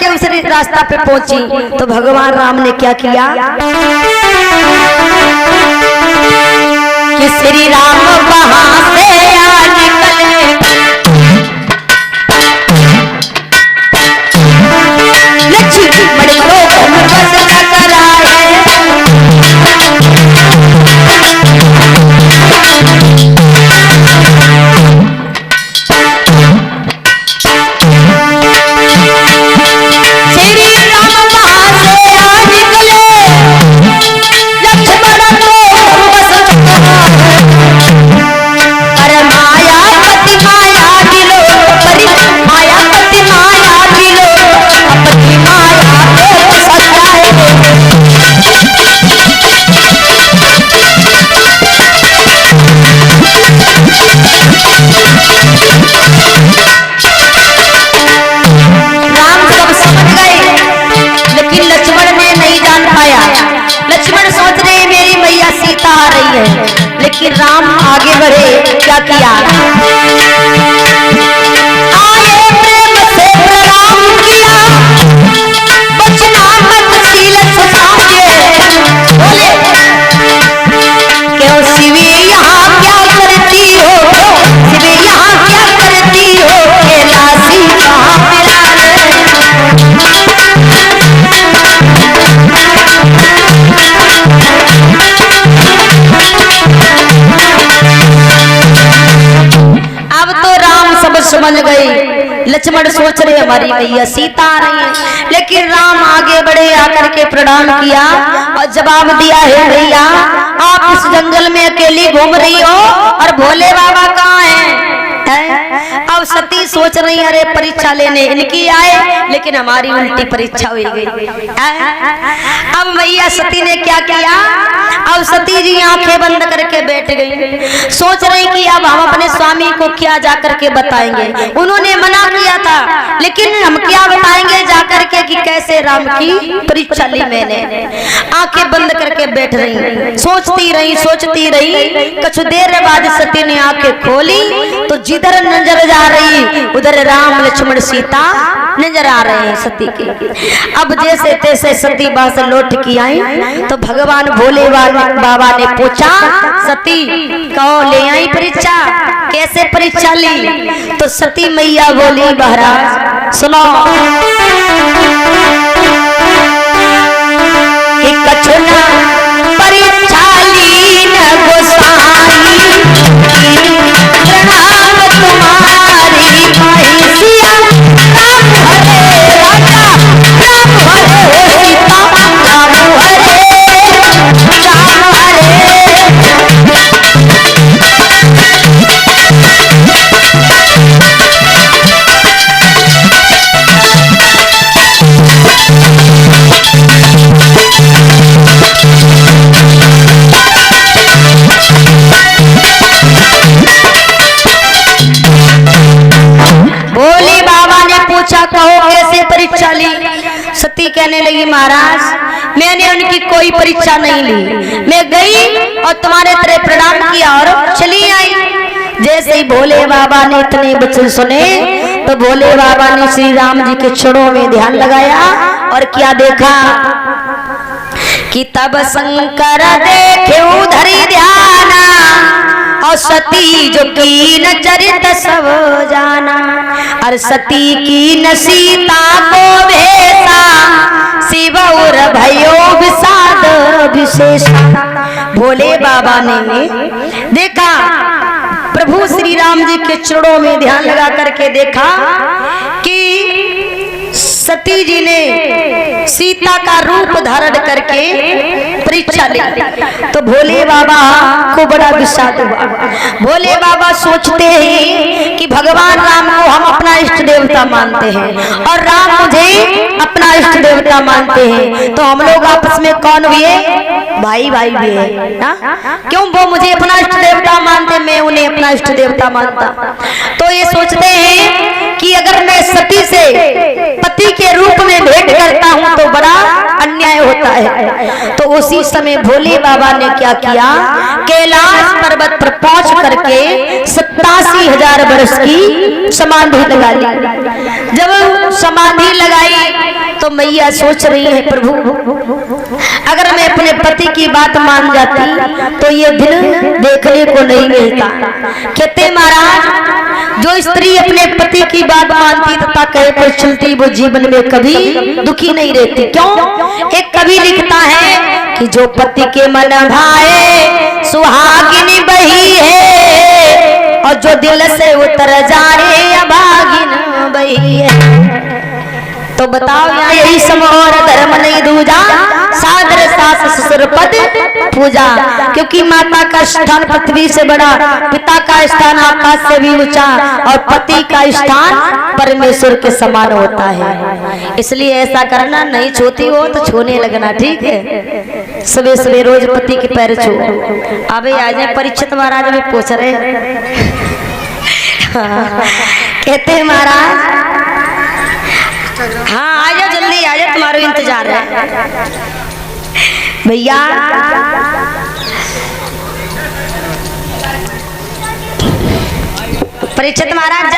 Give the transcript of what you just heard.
जैसे उस रास्ता पे पहुंची तो भगवान राम ने क्या किया कि श्री राम वहां से आ निकले, लक्ष्मण को बस टकराए, लेकिन राम आगे बढ़े, क्या किया आए प्रेम से प्रणाम किया, बचना मत शील सुधारिए, बोले क्यों शिवी यहाँ क्या करती हो, शिवी यहाँ क्या करती हो, कैलाशी कहाँ मिला समझ गए। लक्ष्मण सोच रहे हमारी मैया सीता आ रही है, लेकिन राम आगे बढ़े, आकर के प्रणाम किया और जवाब दिया है भैया आप इस जंगल में अकेली घूम रही हो और भोले बाबा कहाँ हैं? अब सती सोच रही अरे परीक्षा लेने इनकी आए, लेकिन हमारी उल्टी परीक्षा हुई गई। अब मैया सती ने क्या किया, अब सती जी आंखें बंद करके बैठ गई, सोच रही कि अब हम अपने स्वामी को क्या जाकर के बताएंगे। उन्होंने मना किया था, लेकिन हम क्या बताएंगे जाकर के कि कैसे राम की परीक्षा ली मैंने। आंखें बंद करके बैठ रही, सोचती रही। कुछ देर बाद सती ने आंखें खोली तो जिधर नजर जा रही उधर राम लक्ष्मण सीता नजर आ रहे हैं सती के। अब जैसे तैसे सती वहां से लौट की आई तो भगवान भोले बाबा ने पूछा सती कहो ले आई परीक्षा, कैसे परीक्षा ली? तो सती मैया बोली महाराज सुनो कि कछुना परीक्षा ली न गोसाई, प्रणाम तुम्हारी माही सिया, राम हरे राजा राम हरे सीता, राम हरे राम हरे। भोले बाबा ने पूछा कहो कैसे परीक्षा ली? सती कहने लगी महाराज मैंने उनकी कोई परीक्षा नहीं ली, मैं गई और तुम्हारे तरह प्रणाम किया और चली आई। जैसे ही भोले बाबा ने इतने वचन सुने तो भोले बाबा ने श्री राम जी के चरणों में ध्यान लगाया और क्या देखा कि तब शंकर देखे उधर ध्याना और सती जो कीन चरित सब जाना, और सती की न सीता को भेसा, शिव और भयो विषाद विशेषा। भोले बाबा ने देखा प्रभु श्री राम जी के चरणों में ध्यान लगा करके देखा कि सती जी ने सीता का रूप धारण करके परीक्षा ली। तो भोले बाबा को बड़ा विषाद हुआ। भोले बाबा सोचते हैं कि भगवान राम को हम अपना इष्ट देवता मानते हैं और राम मुझे अपना इष्ट देवता मानते हैं, तो हम लोग आपस में कौन हुए? भाई भाई भी है ना? क्यों वो मुझे अपना इष्ट देवता मानते, मैं उन्हें अपना इष्ट देवता मानता। तो ये सोचते हैं कि अगर मैं सती से पति के रूप में भेंट करता हूं तो बड़ा अन्याय होता है। तो उसी समय भोले बाबा ने क्या किया, कैलाश पर्वत पर पहुंच करके 87,000 वर्ष की समाधि लगा ली। जब समाधि लगाई तो मैया सोच रही है प्रभु अगर मैं अपने पति की बात मान जाती तो ये दिन देखने को नहीं मिलता। कहते महाराज जो स्त्री अपने पति की बात मानती तथा कहे पर चलती वो जीवन में कभी दुखी नहीं रहती। क्यों? एक कवि लिखता है कि जो पति के मन भाए सुहागिनी बही है और जो दिल से उतर जाए अभागिन बही है। तो बताओ यहाँ यही सम और धर्म नहीं दूजा सादर सास ससुर पद पूजा। क्योंकि माता का स्थान पृथ्वी से बड़ा, पिता का स्थान आकाश से भी ऊंचा और पति का स्थान परमेश्वर के समान होता है। इसलिए ऐसा करना, नहीं छूती हो तो छूने लगना, ठीक है। सुबह सुबह रोज पति के पैर छू। अबे आ जाए परीक्षित महाराज में पूछ रहे कहते हैं महाराज हाँ आ जाओ जल्दी आ जाओ तुम्हारा इंतजार है भैया। परीक्षित महाराज